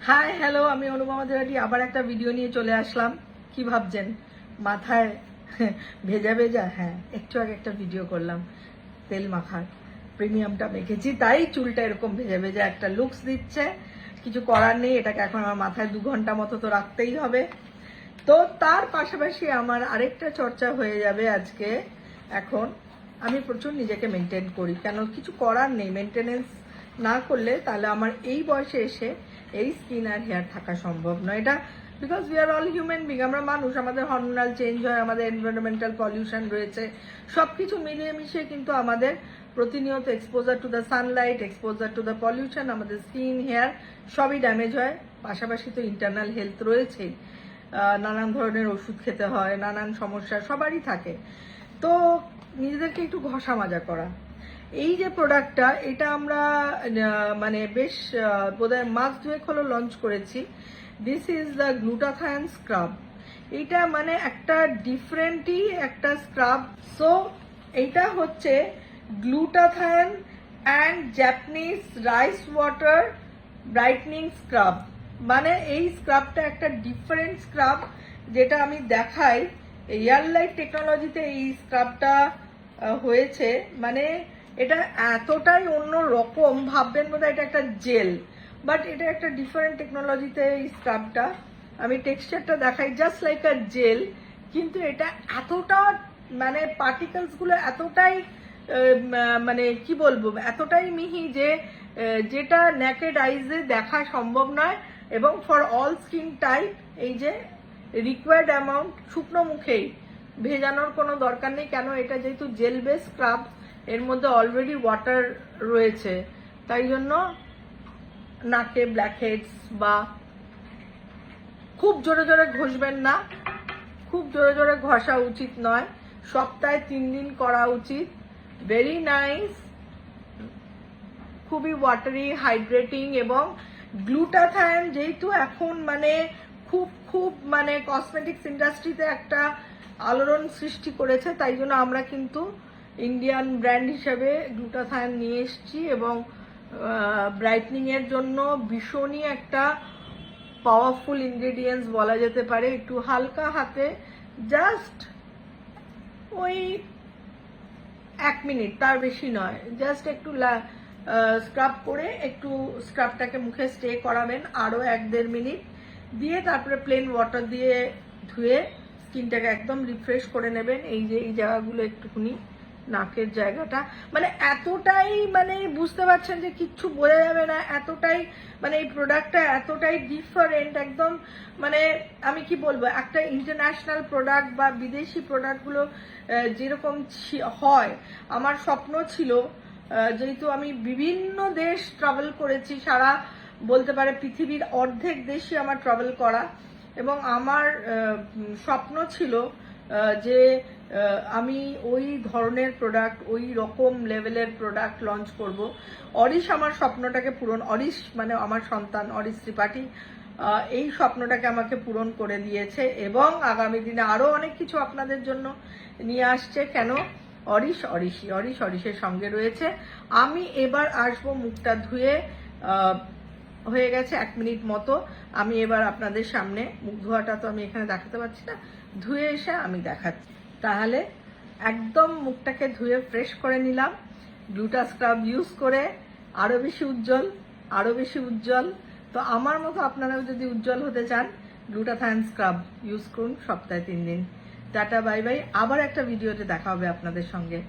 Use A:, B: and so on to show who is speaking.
A: Hi hello, আমি অনুপমা ত্রিপাঠী আবার একটা ভিডিও নিয়ে চলে আসলাম। কি ভাবছেন মাথায় ভেজা ভেজা? হ্যাঁ, একটু আগে একটা ভিডিও করলাম তেল মাখার, প্রিমিয়ামটা মেখেছি, তাই চুলটা এরকম ভেজা ভেজা একটা লুকস দিচ্ছে। কিছু করার নেই, এটাকে এখন আমার মাথায় 2 ঘন্টা মতো তো রাখতেই হবে। তো তার পাশাপাশি আমার আরেকটা চর্চা হয়ে যাবে আজকে। এখন আমি প্রচুর নিজেকে মেনটেন করি, কেন কিছু করার নেই। মেনটেনেন্স না করলে তাহলে আমার এই বয়সে এসে এই স্কিন আর হেয়ার থাকা সম্ভব নয়। এটা because we are all human being, আমরা মানুষ, আমাদের হরমোনাল চেঞ্জ হয়, আমাদের এনভায়রনমেন্টাল পলিউশন রয়েছে, সব কিছু মিলিয়ে মিশিয়ে কিন্তু আমাদের প্রতিনিয়ত exposure to the Sunlight, exposure to the pollution, আমাদের স্কিন হেয়ার সবই ড্যামেজ হয়। পাশাপাশি তো ইন্টারনাল হেলথ রয়েছেই, নানান ধরনের ওষুধ খেতে হয়, নানান সমস্যা সবারই থাকে। তো নিজেদেরকে একটু ঘষা মাজা করা। এই যে প্রোডাক্টটা, এটা আমরা মানে বেশ বোধহয় মাস 2 হলো লঞ্চ করেছি। This is the glutathione scrub. এইটা মানে একটা ডিফারেন্টই একটা স্ক্রাব। সো এইটা হচ্ছে glutathione and Japanese rice water brightening scrub. মানে এই স্ক্রাবটা একটা ডিফারেন্ট স্ক্রাব, যেটা আমি দেখাই। এয়ার লাইফ টেকনোলজিতে এই স্ক্রাবটা হয়েছে। মানে এটা এতটাই অন্য রকম, ভাববেন বোধহয় এটা একটা জেল, বাট এটা একটা ডিফারেন্ট টেকনোলজিতে এই স্ক্রাবটা। আমি টেক্সচারটা দেখাই, জাস্ট লাইক আ জেল, কিন্তু এটা এতটা মানে পার্টিকেলসগুলো এতটাই মানে কি বলবো, এতটাই মিহি যে যেটা নেকেড আইজে দেখা সম্ভব নয়। এবং ফর অল স্কিন টাইপ এই যে রিকোয়ার্ড অ্যামাউন্ট, শুকনো মুখেই, ভেজানোর কোনো দরকার নেই। কেন, এটা যেহেতু জেল বেস স্ক্রাব, এর মধ্যে অলরেডি ওয়াটার রয়েছে, তাই জন্য নাকে ব্ল্যাকহেডস বা খুব জোরে জোরে ঘষবেন না, খুব জোরে জোরে ঘষা উচিত নয়, সপ্তাহে 3 দিন করা উচিত। ভেরি নাইস, খুবই ওয়াটারি, হাইড্রেটিং। এবং গ্লুটাথায়ন যেহেতু এখন মানে খুব খুব মানে কসমেটিক্স ইন্ডাস্ট্রিতে একটা আলোড়ন সৃষ্টি করেছে, তাই জন্য আমরা কিন্তু ইন্ডিয়ান ব্র্যান্ড হিসেবে গ্লুটাথায়ন নিয়ে এসেছি। এবং ব্রাইটনিং এর জন্য ভীষণই একটা পাওয়ারফুল ইনগ্রেডিয়েন্টস বলা যেতে পারে। একটু হালকা হাতে জাস্ট ওই 1 মিনিট, তার বেশি নয়, জাস্ট একটু স্ক্রাব করে একটু স্ক্রাবটাকে মুখে স্টে করাবেন আরও 1-1.5 মিনিট দিয়ে, তারপরে প্লেন ওয়াটার দিয়ে ধুয়ে স্কিনটাকে একদম রিফ্রেশ করে নেবেন। এই যে এই জায়গাগুলো একটুখানি, নাকের জায়গাটা, মানে এতটাই মানে বুঝতে পারছেন যে কিচ্ছু বোঝা যাবে না, এতটাই মানে এই প্রোডাক্টটা এতটাই ডিফারেন্ট একদম। মানে আমি কি বলবো, একটা ইন্টারন্যাশনাল প্রোডাক্ট বা বিদেশি প্রোডাক্টগুলো যেরকম হয়, আমার স্বপ্ন ছিল, যেহেতু আমি বিভিন্ন দেশ ট্রাভেল করেছি, সারা বলতে পারে পৃথিবীর অর্ধেক দেশই আমার ট্রাভেল করা, এবং আমার স্বপ্ন ছিল যে আমি ওই ধরনের প্রোডাক্ট, ওই রকম লেভেলের প্রোডাক্ট লঞ্চ করব। অরিশ আমার স্বপ্নটাকে পূরণ, অরিশ মানে আমার সন্তান অরিশ ত্রিপাঠী, এই স্বপ্নটাকে আমাকে পূরণ করে দিয়েছে। এবং আগামী দিনে আরও অনেক কিছু আপনাদের জন্য নিয়ে আসছে। কেন, অরিশের সঙ্গে রয়েছে। আমি এবার আসবো মুখটা ধুয়ে, হয়ে গেছে 1 মিনিট মতো। আমি এবার আপনাদের সামনে, মুখ ধোয়াটা তো আমি এখানে দেখাতে পারছি না, ধুয়ে এসে আমি দেখাচ্ছি। তাহলে একদম মুখটাকে ধুয়ে ফ্রেশ করে নিলাম গ্লুটা স্ক্রাব ইউজ করে, আরও বেশি উজ্জ্বল, আরও বেশি উজ্জ্বল। তো আমার মতো আপনারাও যদি উজ্জ্বল হতে চান, গ্লুটাথায়ন স্ক্রাব ইউজ করুন সপ্তাহে 3 দিন। Tata, bye bye. আবার একটা ভিডিওতে দেখা হবে আপনাদের সঙ্গে।